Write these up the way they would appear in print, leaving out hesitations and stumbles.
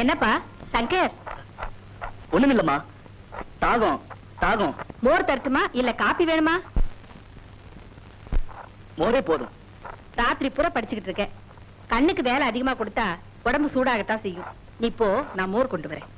என்னப்பா சங்கர்? ஒண்ணுமில்லம்மா, தாகம் தாகம். மோர் தரட்டுமா இல்ல காப்பி வேணுமா? மோரே போதும். ராத்திரி பூரா படிச்சுக்கிட்டு இருக்கேன். கண்ணுக்கு வேலை அதிகமா கொடுத்தா உடம்பு சூடாகத்தான் செய்யும். நீ போ, நான் மோர் கொண்டு வரேன்.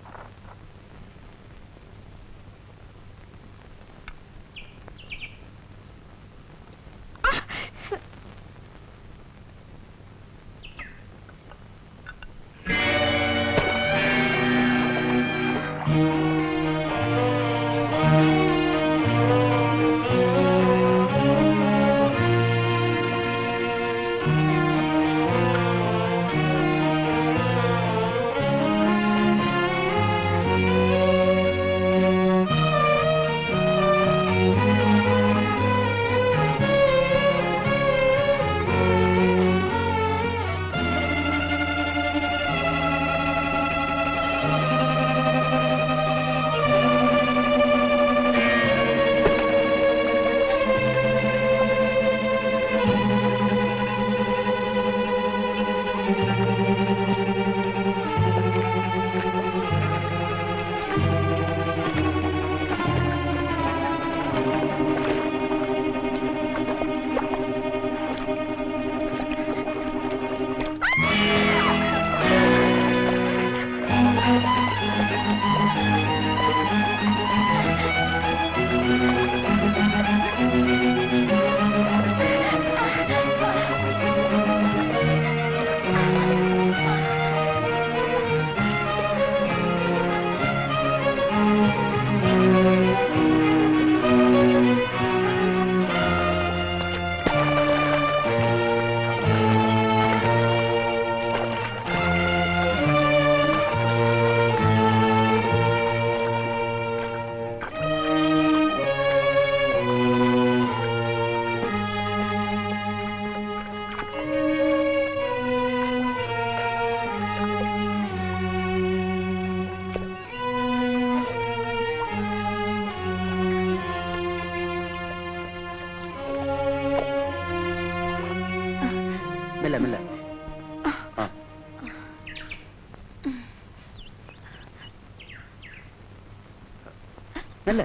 மெல்ல மெல்ல. மெல்ல.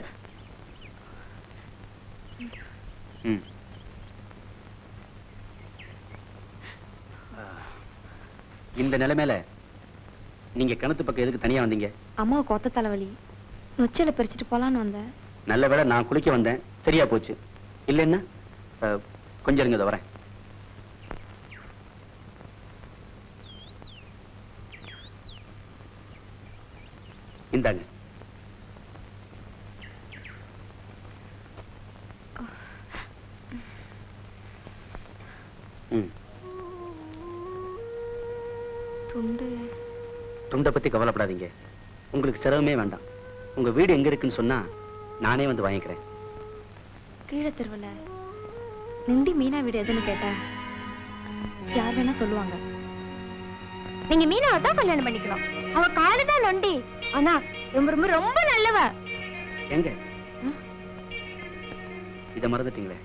இந்த நிலைமையில நீங்க கிணத்து பக்கம் எதுக்கு தனியா வந்தீங்க? அம்மாவுக்கு ஒத்த தலைவலி, நொச்சல பறிச்சுட்டு போலான்னு வந்தேன். நல்ல வேளை நான் குளிக்க வந்தேன், சரியா போச்சு. இல்லைன்னா கொஞ்சம் இருங்க, வரேன். இந்தாங்க. துண்டை பத்தி கவலைப்படாதீங்க. உங்களுக்கு சிரமமே வேண்டாம். உங்க வீடு எங்க இருக்குன்னு சொன்னா நானே வந்து வாங்கிக்கிறேன். கீழே தெருவுல நொண்டி மீனா வீடு எதுன்னு கேட்டேன், யார் வேணா சொல்லுவாங்க. நீங்க மீனாவை தான் கல்யாணம் பண்ணிக்கணும். அவ காலுதான் நொண்டி, ஆனா ரொம்ப ரொம்ப ரொம்ப நல்லவ. எங்க இத மறந்துட்டீங்களே?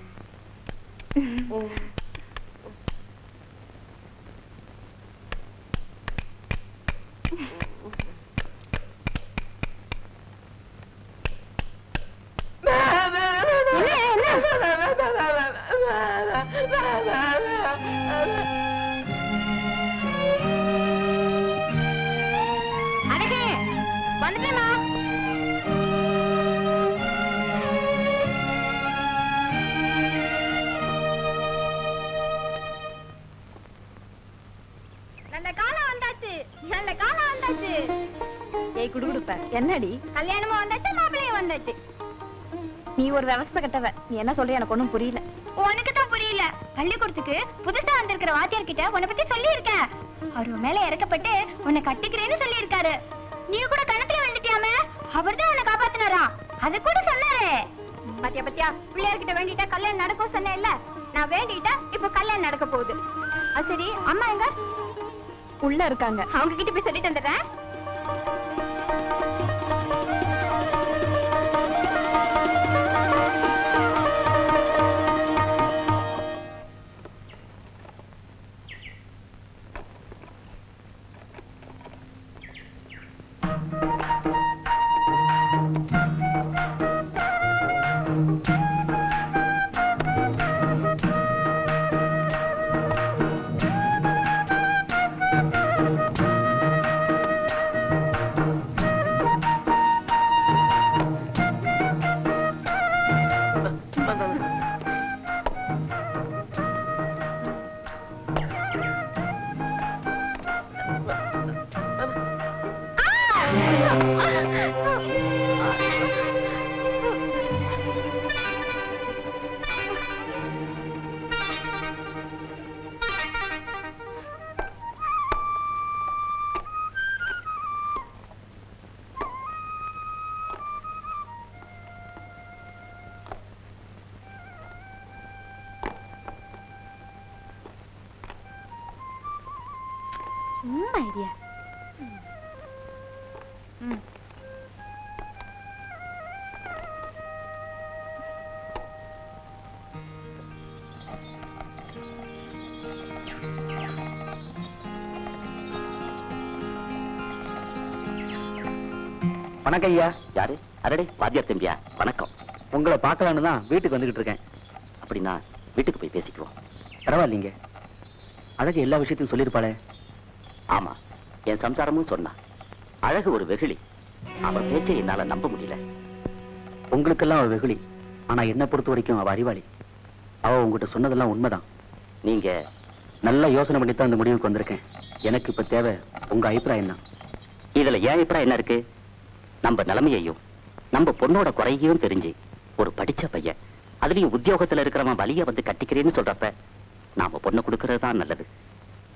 என்னடி கல்யாணமும் வந்தாச்சு, மாப்பிள்ளையும் வந்தாச்சு. நீ ஒரு விவசாய கட்டவ. நீ என்ன சொல்ற எனக்கு ஒண்ணும் புரியல. உனக்கு தான் புரியல. பள்ளிக்கூடத்துக்கு புதுசா வந்திருக்கிற வாத்தியார் கிட்ட உன்னை பத்தி சொல்லி இருக்கேன். அவர் மேல இறக்கப்பட்டு உன்னை கட்டிக்கிறேன்னு சொல்லி இருக்காரு. நீ கூட கணத்துல வந்துட்டியாமே, அவர் தான் உன்னை காப்பாத்தினாரா? அது கூட சொன்னாரு. பாத்தியா பாத்தியா, பிள்ளையார்கிட்ட வேண்டிட்டா கல்யாணம் நடக்கும் சொன்னேன் இல்ல, நான் வேண்டிட்டா இப்ப கல்யாணம் நடக்க போகுது. சரி, அம்மா எங்க? உள்ள இருக்காங்க. அவங்க கிட்ட போய் சொல்லிட்டு வந்துடுறேன். சும்மா ஐடியா. வணக்கம் ஐயா. யாரு? அரடே வாத்தியார் தம்பியா, வணக்கம். உங்களை பார்க்கலான்னு தான் வீட்டுக்கு வந்துகிட்டு இருக்கேன். அப்படின்னா வீட்டுக்கு போய் பேசிக்குவோம். பரவாயில்லைங்க, அழகு எல்லா விஷயத்தையும் சொல்லியிருப்பாளே. ஆமா, என் சம்சாரமும் சொன்னா. அழகு ஒரு வெகுளி. அவன் பேச்சை என்னால நம்ப முடியல. உங்களுக்கெல்லாம் அவ வெகுளி, ஆனா என்ன பொறுத்த வரைக்கும் அவ அறிவாளி. அவ உங்ககிட்ட சொன்னதெல்லாம் உண்மைதான். நீங்க நல்லா யோசனை பண்ணி தான் அந்த முடிவுக்கு வந்திருக்கேன். எனக்கு இப்ப தேவை உங்க அபிப்பிராயம் தான். இதுல ஏன் அபிப்பிராயம் என்ன இருக்கு? நம்ம நிலைமையையும் நம்ம பொண்ணோட குறையையும் தெரிஞ்சு ஒரு படிச்ச பையன், அதுலயும் உத்தியோகத்துல இருக்கிறவன் வலிய வந்து கட்டிக்கிறேன்னு சொல்றப்ப நாம பொண்ணு கொடுக்கறது தான் நல்லது.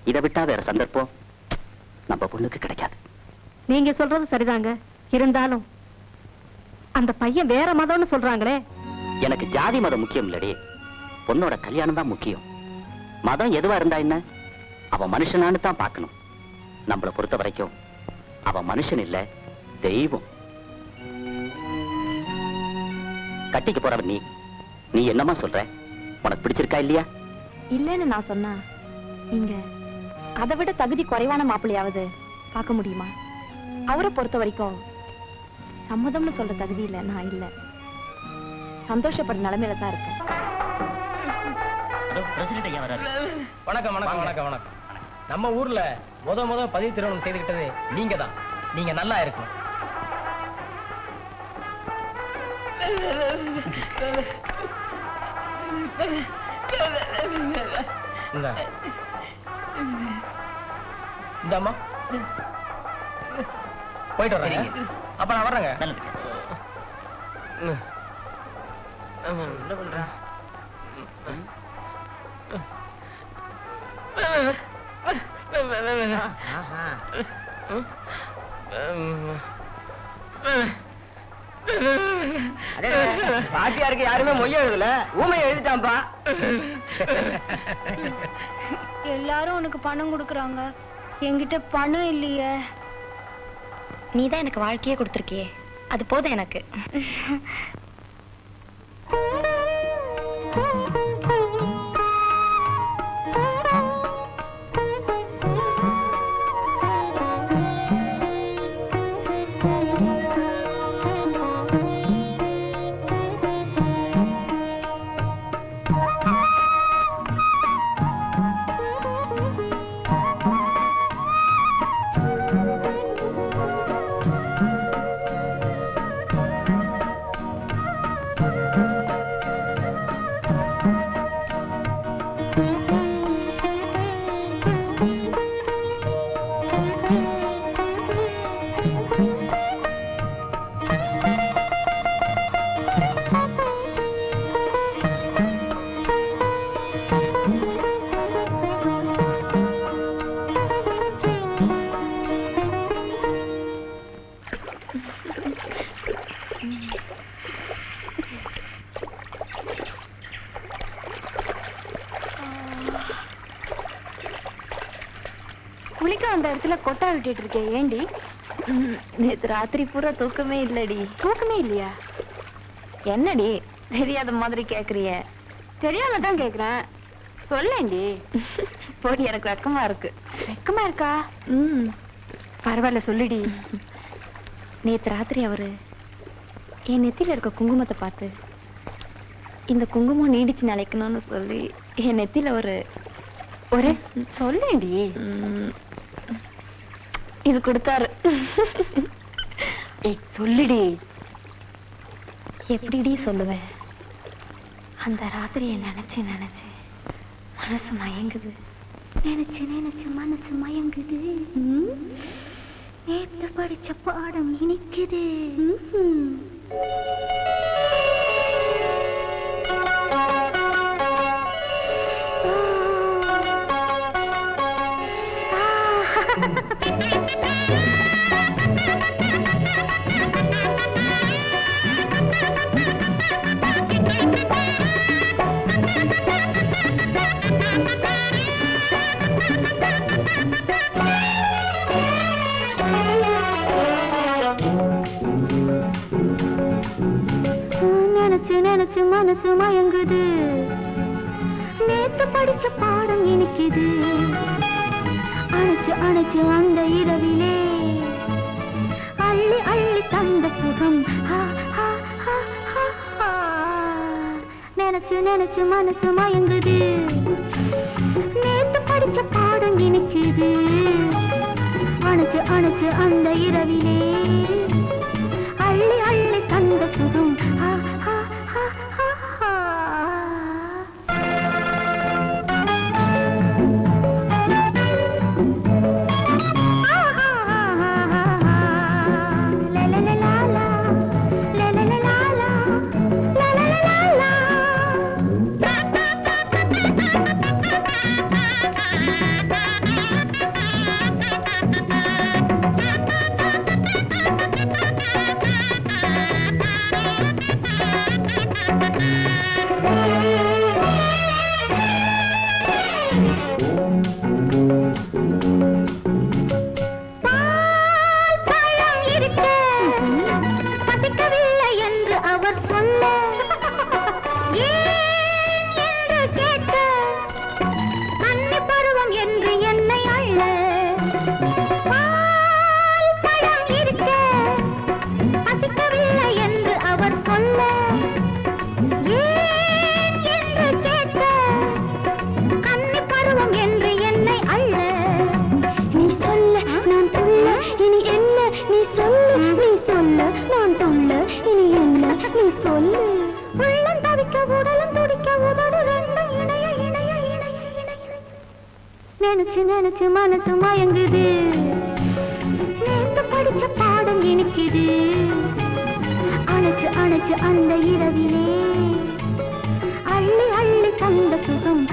இதை விட்டா வேற சந்தர்ப்பம் நம்ம பொண்ணுக்கு கிடைக்காது. நீங்க சொல்றது சரிதாங்க. இருந்தாலும் அந்த பையன் வேற மதம்னு சொல்றாங்களே. எனக்கு ஜாதி மதம் முக்கியம் இல்லடி, பொண்ணோட கல்யாணம் தான் முக்கியம். மதம் எதுவா இருந்தா என்ன, அவன் மனுஷனான்னு தான் பார்க்கணும். நம்மளை பொறுத்த வரைக்கும் அவன் மனுஷன் இல்ல, தெய்வம். கட்டிக்கு போறவன் நீ என்னமா சொல்ற? உனக்கு பிடிச்சிருக்கா இல்லையா? இல்லன்னு நான் சொன்னா நீங்க அதை விட தகுதி குறைவான மாப்பிள்ளையாவது பார்க்க முடியுமா? அவரை பொறுத்த வரைக்கும் சம்மதம்னு சொல்ற தகுதி இல்ல, நான் இல்ல. சந்தோஷப்படுற நிலைமையில தான் இருக்கேன். வணக்கம் வணக்கம் வணக்கம் வணக்கம். நம்ம ஊர்ல முத பதிவு திருமணம் செய்துகிட்டது நீங்க தான். நீங்க நல்லா இருக்கணும். இந்தாம்மா போயிட்டு வரேங்க. அப்ப நான் வர்றேங்க. என்ன பண்ற? பாட்டியாருக்கு யாருமே மொய்ய எழுதல, ஊமையை எழுதிட்டான்பா. எல்லாரும் உனக்கு பணம் கொடுக்கறாங்க, என்கிட்ட பணம் இல்லையே. நீதான் எனக்கு வாழ்க்கையே கொடுத்திருக்கியே, அது போதும் எனக்கு. குளிக்க அந்த இடத்துல கொட்டா விட்டுட்டு இருக்கேன், ஏண்டி? நேத்து ராத்திரி பூரா தூக்கமே இல்லடி. தூக்கமே இல்லையா? என்னடி தெரியாத மாதிரி கேக்குறிய? தெரியாம தான் கேக்குறேன், சொல்லேண்டி. போடி, எனக்கு வெக்கமா இருக்கு. வெக்கமா இருக்கா? பரவாயில்ல, சொல்லுடி. நேத்து ராத்திரி அவரு என் நெத்தியில இருக்க குங்குமத்தை பார்த்து இந்த குங்குமம் நீடிச்சு நிலைக்கணும்னு சொல்லி என் நெத்தியில ஒரு சொல்லேண்டி. இது கொடுத்தாரு. சொல்லுடி. எப்படிடி சொல்லுவேன்? அந்த ராத்திரியை நினைச்சு நினைச்சு மனசு மயங்குது. நினைச்சு நினைச்சு மனசு மயங்குது. நேத்து படிச்ச பாடம் இனிக்குது. நினைச்சு மனசு மயங்குது. நேத்து படிச்ச பாடம் இனிக்குது. அணைச்சு அணைச்சு அந்த இரவிலே அள்ளி அள்ளி தந்த சுகம். நினைச்சு நினைச்சு மனசு மயங்குது. நேத்து படிச்ச பாடம் இனிக்குது. அணைச்சு அணைச்சு அந்த இரவிலே அள்ளி அள்ளி தந்த சுகம். நினைச்சு நினைச்சு மனசு மயங்குது. நேத்து படிச்ச பாடம் இனிக்குது. அணைச்சு அணைச்சு அந்த இரவிலே அள்ளி அள்ளி தந்த சுகம்.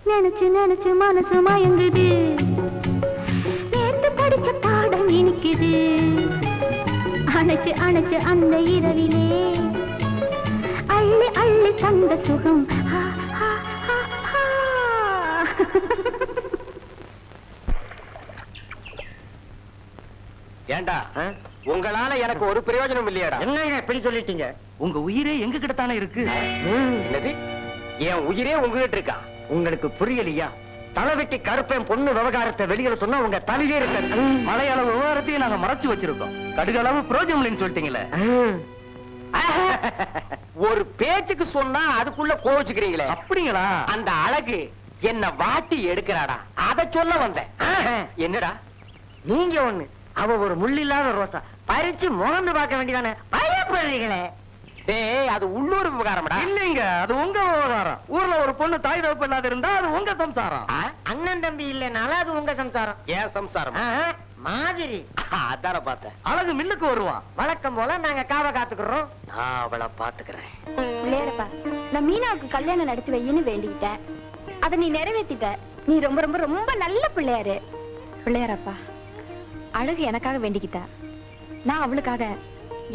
நினைச்சு நினைச்சு மனசு மயங்குது. நேத்து படிச்ச பாடம் இனிக்குது. அணைச்சு அணைச்சு அந்த இரவிலே அள்ளி அள்ளி தந்த சுகம். ஏண்டா உங்களால எனக்கு ஒரு பிரயோஜனம் இல்லையாடா? என்னங்க இப்படி சொல்லிட்டீங்க? உங்க உயிரே எங்க கிட்ட தானே இருக்கு. என்னது? என் உயிரே உங்ககிட்ட இருக்கா? உங்களுக்கு புரியலையா? தலைவெட்டி கருப்பேன் பொண்ணு விவகாரத்தை வெளியில சொன்னா உங்க தலையிலே இருக்க மலையளவு விவகாரத்தையும் நாங்க மறைச்சு வச்சிருக்கோம். கடுகளவு பிரயோஜனம் இல்லைன்னு சொல்லிட்டீங்களே. ஒரு பேச்சுக்கு சொன்னா அதுக்குள்ள கோவிச்சுக்கிறீங்களே. அப்படிங்களா? அந்த அழகு என்ன வாட்டி எடுக்கிறாடா, அத சொல்ல வந்தேன். என்னடா நீங்க ஒண்ணு, அவ ஒரு முள்ளில்லாத ரோசா, பறிச்சு முகந்து பார்க்க வேண்டியதானே? பயப்படுறீங்களே. டேய் அது உள்ளூர் விவகாரம்டா. இல்லைங்க, அது உங்க விவகாரம். ஊர்ல ஒரு பொண்ணு தாய் தகப்பு இல்லாத இருந்தா அது உங்க சம்சாரம். அண்ணன் தம்பி இல்லனால அது உங்க சம்சாரம். ஏன் சம்சாரம் மாதிரி? அதார பார்த்தேன். அழகு மில்லுக்கு வருவான். வழக்கம் போல நாங்க காவ காத்துக்கிறோம். நான் அவளை பாத்துக்கிறேன். பிள்ளையாரப்பா, நான் மீனாவுக்கு கல்யாணம் நடத்தி வையின்னு வேண்டிக்கிட்டேன். அதை நீ நிறைவேத்திட்ட. நீ ரொம்ப ரொம்ப ரொம்ப நல்ல பிள்ளையாரு. பிள்ளையாரப்பா, அழகு எனக்காக வேண்டிக்கிட்டா, நான் அவளுக்காக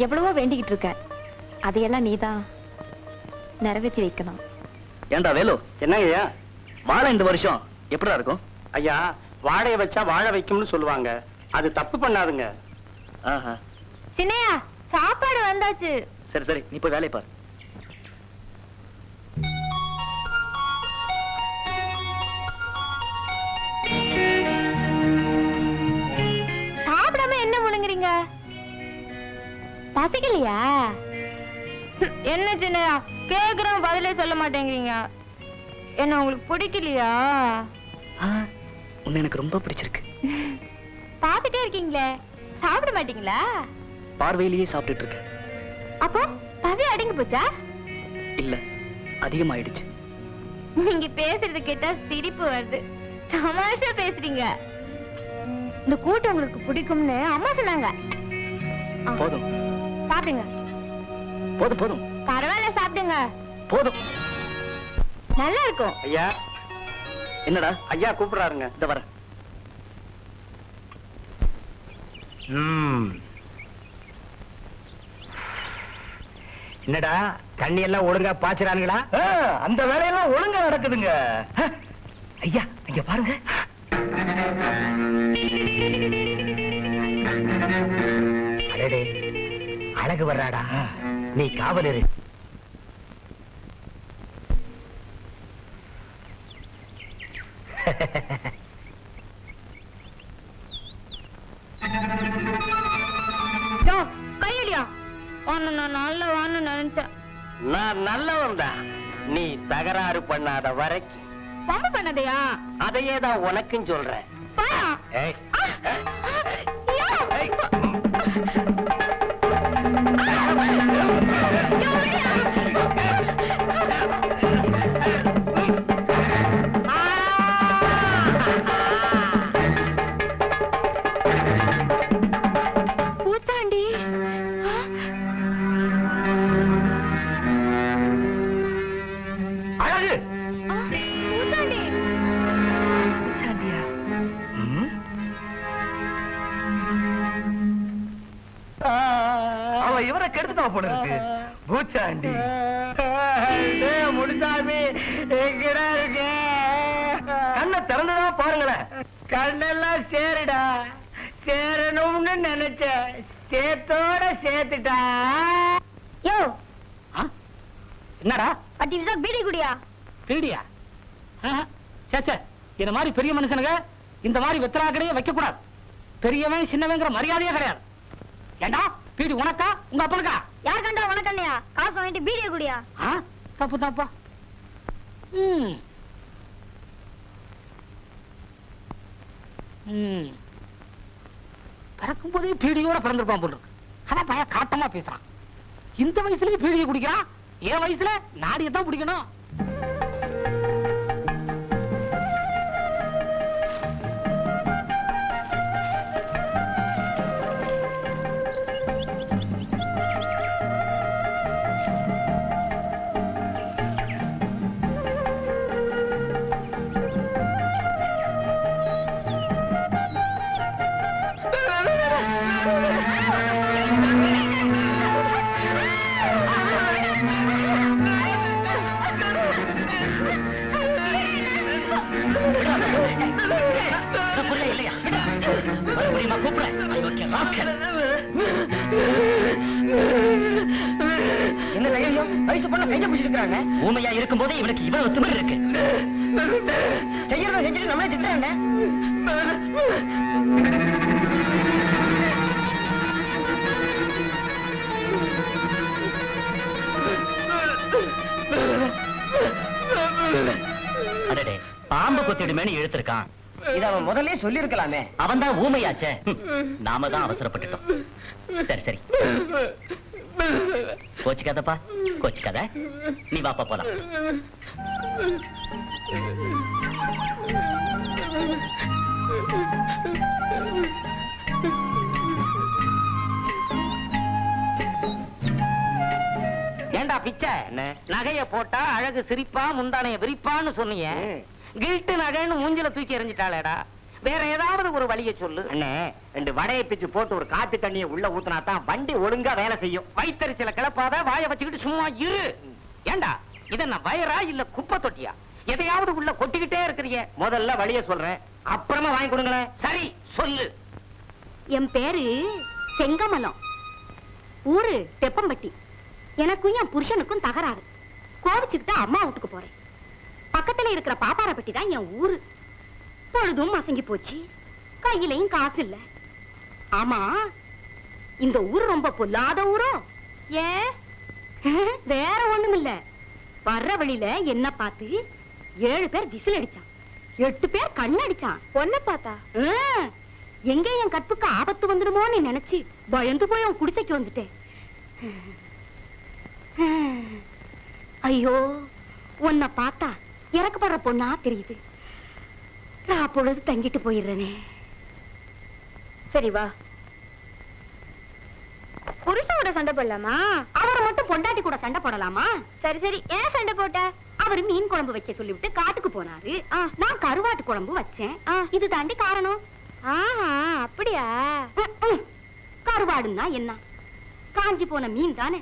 எவ்வளவோ வேண்டிக்கிட்டு இருக்கேன். அதையெல்லாம் நீதான் நிறைவேற்றி வைக்கணும். ஏண்டா வேலு, என்னங்கய்யா வாழை இந்த வருஷம் எப்படிடா இருக்கும்? ஐயா, வாழைய வச்சா வாழை வைக்கும்னு சொல்லுவாங்க. அது தப்பு பண்ணாதுங்க. ஆஹா, சின்னையா, சாப்பாடு வந்தாச்சு. சரி சரி, நீ போய் வேலையை பாரு. சாப்பிடாம என்ன முழுங்குறீங்க? பசிக்கலையா? என்ன சின்னையா, கேக்குறோம் பதிலே சொல்ல மாட்டேங்கிறீங்க. என்ன உங்களுக்கு பிடிக்கலையா? உன்னை எனக்கு ரொம்ப பிடிச்சிருக்கு. பாத்துட்டே இருக்கீங்களே, சாப்பிட மாட்டீங்களா? பார்வையிலேயே சாப்பிட்டுட்டு இருக்கேன். அப்போ பசி அடங்கி போச்சா? இல்ல, அதிகமாயிடுச்சு. நீங்க பேசுறது கேட்டா சிரிப்பு வருது. தமாஷா பேசுறீங்க. இந்த கூட்டம் உங்களுக்கு பிடிக்கும்னு அம்மா சொன்னாங்க. போதும் சாப்பிடுங்க. போதும் போதும், பரவாயில்ல, சாப்பிடுங்க. போதும். நல்லா இருக்கும். ஐயா, என்னடா? ஐயா கூப்பிடுறாருங்க. இந்த வர. என்னடா தண்ணி எல்லாம் ஒழுங்கா பாய்ச்சறானுங்களா? அந்த வேலையெல்லாம் ஒழுங்கா நடக்குதுங்க. ஐயா இங்க பாருங்க. அடடே, அழகு வர்றாடா. நீ காவல் இரு. கையடியா, நான் நல்ல வான்னு நினைச்சேன். நான் நல்லவன் தான். நீ தகராறு பண்ணாத வரைக்கும். பம்பு பண்ணதையா? அதையே தான் உனக்கும் சொல்றேன். ஏய், ஏய். பூத்தாண்டி, அழகு பூத்தாண்டி. அவ இவரை கெடுத்துட்டா போல இருக்கு. பூச்சாண்டி முடிச்சாமி எங்கடா இருக்க? கண்ணை திறந்துதான் பாருங்களேன். கண்ணெல்லாம் சேருடா. சேரணும்னு நினைச்ச, சேத்தோட சேர்த்துட்டா. யோ, என்னடா 10 நிமிஷம் பீடி குடியா. பீடியா? சேச்சே, இந்த மாதிரி பெரிய மனுஷனுங்க இந்த மாதிரி வெத்தலாக்கடையே வைக்க கூடாது. பெரியவன் சின்னவங்கிற மரியாதையே கிடையாது. ஏண்டா, பீடி உனக்கா உங்க அப்பனுக்கா? யார் கண்டா உனக்கு இல்லையா? காசு வாங்கிட்டு பீடியை குடியா. தப்பு தப்பா. பிறக்கும் போதே பீடியோட பிறந்திருப்பான் போல இருக்கு. ஆனா பையன் காட்டமா பேசுறான். இந்த வயசுலயே பீடியை குடிக்கிறான். என் வயசுல நாடியத்தான் குடிக்கணும். என்ன தைரியம்? வயசு பண்ண கைய பிடிச்சிருக்காங்க. ஊமையா இருக்கும் போதே இவனுக்கு இவ்வளவு திமிரு இருக்கு. செய்யறத செஞ்சுட்டு நம்மளே திட்டுறாங்க. அடடே, பாம்பு கொத்திடுமேனு இழுத்திருக்கான். இத அவன் முதல்ல சொல்லி இருக்கலாமே. அவன் தான் ஊமையாச்சே. நாம தான் அவசரப்பட்டுட்டோம். சரி சரி, கோச்சிக்காதப்பா, கோச்சிக்காத. நீ வாப்பா போலாம். ஏண்டா பிச்சை, நகைய போட்டா அழகு சிரிப்பா முந்தானைய விரிப்பான்னு சொன்னீங்க. கில்ட்டு நகைன்னு மூஞ்சில தூக்கி எறிஞ்சிட்டாளேடா. வேற ஏதாவது ஒரு வழியை சொல்லு. அண்ணே, 2 வடையை பிச்சு போட்டு ஒரு காத்து தண்ணியை உள்ள ஊத்துனா தான் வண்டி ஒழுங்கா வேலை செய்யும். வயித்தறிச்சல கிளப்பாத, வாய வச்சுக்கிட்டு சும்மா இரு. ஏண்டா இத நான் வயரா இல்ல குப்பை தொட்டியா? எதையாவது உள்ள கொட்டிக்கிட்டே இருக்கிறீங்க. முதல்ல வழிய சொல்றேன், அப்புறமா வாங்கி கொடுங்களேன். சரி சொல்லு. என் பேரு செங்கமலம், ஊரு தெப்பம்பட்டி. எனக்கும் என் புருஷனுக்கும் தகராறு. கோவிச்சுக்கிட்டு அம்மா வீட்டுக்கு போறேன். பக்கத்துல இருக்கிற பாப்பாரப்பட்டி தான் என் ஊரு. பொழுதும் மசங்கி போச்சு, கையிலையும் காசு இல்ல. ஆமா, இந்த ஊர் ரொம்ப பொல்லாத ஊரோ? ஏன்? வேற ஒண்ணும் இல்ல. வர்ற வழியில என்ன பார்த்து 7 பேர் விசில் அடிச்சான், 8 பேர் கண்ணடிச்சான். பொண்ண பார்த்தா எங்க என் கற்புக்கு ஆபத்து வந்துடுமோன்னு நினைச்சு பயந்து போய் அவன் குடிசைக்கு வந்துட்டேன். ஐயோ, உன்னை பார்த்தா எனக்கு படுற பொண்ணா தெரியுது. நான் பொழுது தங்கிட்டு போயிடுறேனே. சரி வா. புருஷனோட சண்டை போடலாமா? அவரை மட்டும் பொண்டாட்டி கூட சண்டை போடலாமா? சரி சரி, ஏன் சண்டை போட்ட? அவரு மீன் குழம்பு வைக்க சொல்லிவிட்டு காட்டுக்கு போனாரு. நான் கருவாட்டு குழம்பு வச்சேன். இது தாண்டி காரணம். அப்படியா? கருவாடுன்னா என்ன? காஞ்சி போன மீன் தானே.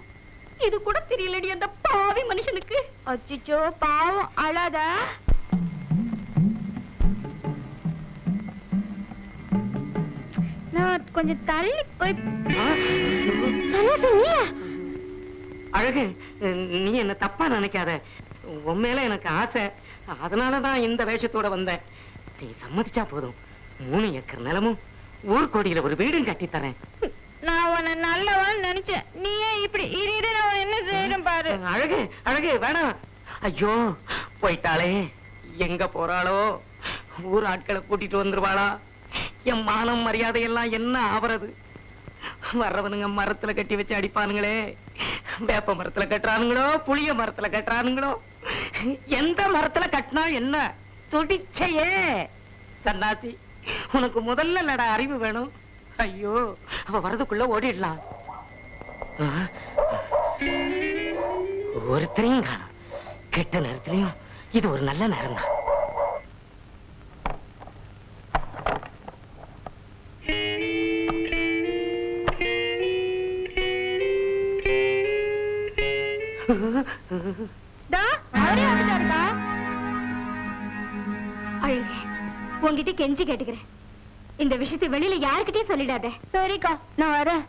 இது கூட தெரியலடி அந்த பாவி மனுஷனுக்கு. அச்சோ பாவம், அழாத. நான் கொஞ்சம் தள்ளி போய். அழகு, நீ என்ன தப்பா நினைக்காத. உன் மேல எனக்கு ஆசை, அதனாலதான் இந்த வேஷத்தோட வந்தேன். நீ சம்மதிச்சா போதும், 3 ஏக்கர் நிலமும் ஊர்கோடியில ஒரு வீடும் கட்டி தரேன். நான் உன்னை நல்லவன் நினைச்சேன், நீயே இப்படி இரு. நான் என்ன செய்யறேன் பாரு. அழகு அழகு வேணாம். ஐயோ போயிட்டாளே, எங்க போறாளோ? ஊர் ஆட்களை கூட்டிட்டு வந்துருவாளா? என் மானம் மரியாதை எல்லாம் என்ன ஆவறது? வர்றவனுங்க மரத்துல கட்டி வச்சு அடிப்பானுங்களே. வேப்ப மரத்துல கட்டுறானுங்களோ, புளிய மரத்துல கட்டுறானுங்களோ, எந்த மரத்துல கட்டினா என்ன? துடிச்சையே சன்னாசி, உனக்கு முதல்ல நட அறிவு வேணும். ஐயோ, அவ வரதுக்குள்ள ஓடிடலாம். ஒருத்தரையும் காணும். கெட்ட நேரத்திலையும் இது ஒரு நல்ல நேரம் தான். அழகு, உன்கிட்ட கெஞ்சி கேட்டுக்கிறேன், இந்த விஷயத்தை வெளியில யாருக்கிட்டே சொல்லிடாத. சரிக்கா, நான் வரேன்.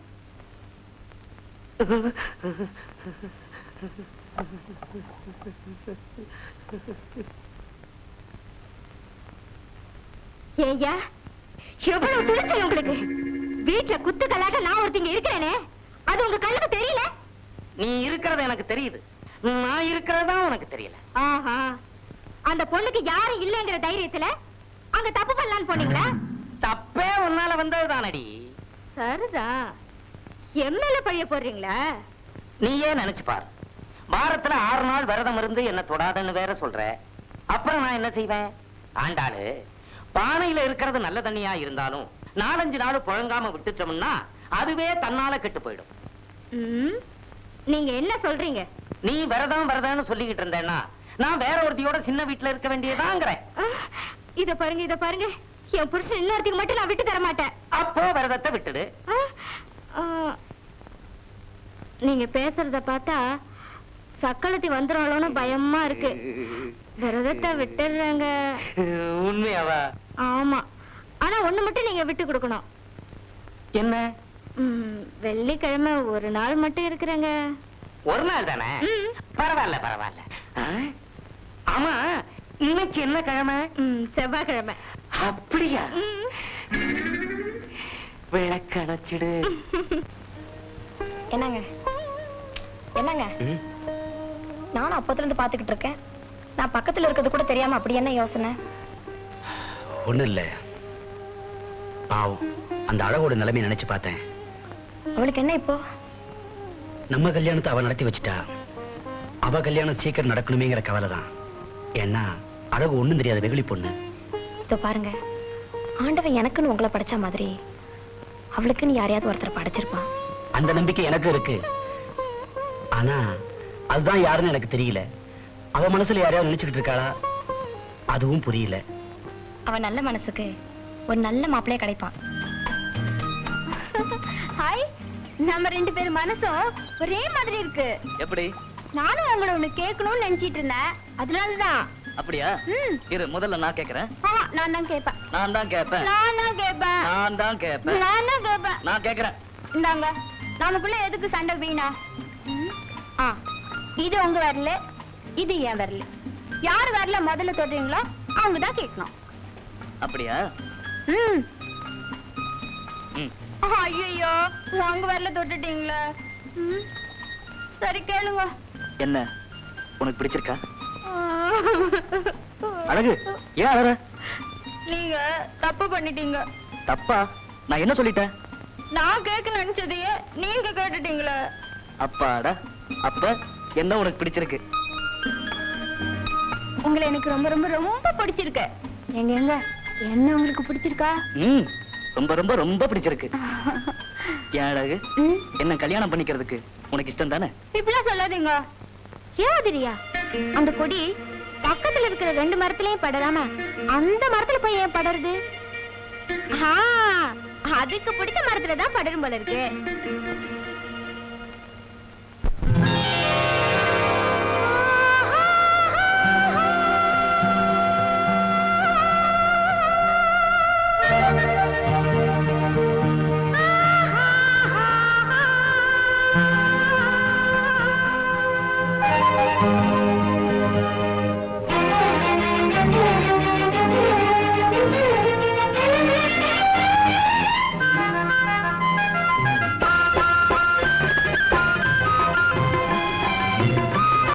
ஏய்யா, எவ்வளவு துணிச்சல் உங்களுக்கு! வீட்டுல குத்துக்களாக நான் ஒருத்தங்க இருக்கிறேனே, அது உங்க கண்ணுக்கு தெரியல? நீ இருக்கிறது எனக்கு தெரியுது, நான் இருக்கிறதா உனக்கு தெரியல. ஆஹா, அந்த பொண்ணுக்கு யாரும் இல்லைங்கிற தைரியத்துல அங்க தப்பு பண்ணலான்னு போனீங்களா? தப்பே உன்னால வந்ததுதானடி. சரிதா, எம்எல்ஏ பழிய போடுறீங்களா? நீயே நினைச்சு பாரு, வாரத்துல 6 நாள் விரதம் இருந்து என்ன தொடாதன்னு வேற சொல்ற. அப்புறம் நான் என்ன செய்வேன்? ஆண்டாளு, பானையில இருக்கிறது நல்ல தண்ணியா இருந்தாலும் 4-5 நாள் புழங்காம விட்டுட்டோம்னா அதுவே தன்னால கெட்டு போயிடும். நீங்க என்ன சொல்றீங்க? நீ விரதம் விரதம்னு சொல்லிக்கிட்டு இருந்தேன்னா நான் வேற ஒருத்தியோட சின்ன வீட்டுல இருக்க வேண்டியதாங்கிறேன். இத பாருங்க, இத பாருங்க, என் புருஷன் இன்னொருத்திக்கு மட்டும் நான் விட்டு தர மாட்டேன். அப்போ விரதத்தை விட்டுடு. நீங்க பேசுறத பார்த்தா சக்களத்தி வந்துருவாளோன்னு பயமா இருக்கு. விரதத்தை விட்டுடுறாங்க. உண்மையாவா? ஆமா, ஆனா ஒண்ணு மட்டும் நீங்க விட்டு கொடுக்கணும். என்ன? வெள்ளிக்கிழமை ஒரு நாள் மட்டும் இருக்கிறேங்க. ஒரு நாள் தானே? பரவாயில்ல பரவாயில்ல. ஆமா, இன்னைக்கு என்ன கிழமை? செவ்வாய்க்கிழமை. அப்படியா? விளக்கணைச்சிடு. என்னங்க என்னங்க, நானும் அப்பத்துல இருந்து பாத்துக்கிட்டு இருக்கேன். நான் பக்கத்துல இருக்கிறது கூட தெரியாம அப்படி என்ன யோசனை? ஒண்ணும் இல்ல, பாவம் அந்த அழகோட நிலைமையை நினைச்சு பார்த்தேன். அவளுக்கு என்ன இப்போ? நம்ம கல்யாணத்தை அவ நடத்தி வச்சுட்டா அவ கல்யாணம் சீக்கிரம் நடக்கணுமேங்கிற கவலை தான். ஏன்னா அழகு ஒண்ணும் தெரியாத வெகுளி பொண்ணு. இதோ பாருங்க, ஆண்டவன் எனக்குன்னு உங்களை படைச்ச மாதிரி அவளுக்குன்னு யாரையாவது ஒருத்தர் படைச்சிருப்பான். அந்த நம்பிக்கை எனக்கு இருக்கு. ஆனா அதுதான் யாருன்னு எனக்கு தெரியல. அவ மனசுல யாரையாவது நினைச்சுக்கிட்டு இருக்காளா அதுவும் புரியல. அவன் நல்ல மனசுக்கு ஒரு நல்ல மாப்பிள்ளைய கிடைப்பான். ஹாய், நம்ம 2 பேர் மனசும் ஒரே மாதிரி இருக்கு. எப்படி? நானும் உங்களை ஒண்ணு கேட்கணும்னு நினைச்சிட்டு இருந்தேன், அதனாலதான். அப்படியா? இரு, முதல்ல நான் கேக்குறேன். நான் தான் கேட்பேன். நான் தான் கேட்பேன். நான் தான் கேட்பேன். நான் தான் கேட்பேன். நான் தான் கேட்பேன். நான் கேக்குறேன். இந்தாங்க, நமக்குள்ள எதுக்கு சண்டை வீணா? இது உங்க வரல, இது என் வரல. யார் வரல முதல்ல தொடுறீங்களோ அவங்க தான் கேட்கணும். அப்படியா? ஐயோ, உங்க வரல தொட்டுட்டீங்களே. சரி கேளுங்க. என்ன உனக்கு பிடிச்சிருக்கா? அழகு, ஏன் அழற? நீங்க தப்பு பண்ணிட்டீங்க. தப்பா? நான் என்ன சொல்லிட்டேன்? நான் கேட்க நினைச்சதையே நீங்க கேட்டுட்டீங்களே. அப்பாடா, அப்ப என்ன உனக்கு பிடிச்சிருக்கு? உங்களை எனக்கு ரொம்ப ரொம்ப ரொம்ப பிடிச்சிருக்கு. எங்க எங்க என்ன உங்களுக்கு பிடிச்சிருக்கா? ரொம்ப ரொம்ப ரொம்ப பிடிச்சிருக்கு. ஏன் அழகு, என்ன கல்யாணம் பண்ணிக்கிறதுக்கு உனக்கு இஷ்டம் தானே? இப்படிலாம் சொல்லாதீங்க. ஏதிரியா, அந்த கொடி பக்கத்துல இருக்கிற 2 மரத்திலயும் படராம அந்த மரத்துல போய் ஏன் படருது? அதுக்கு பிடிச்ச மரத்துல தான் படரும் போல இருக்கு.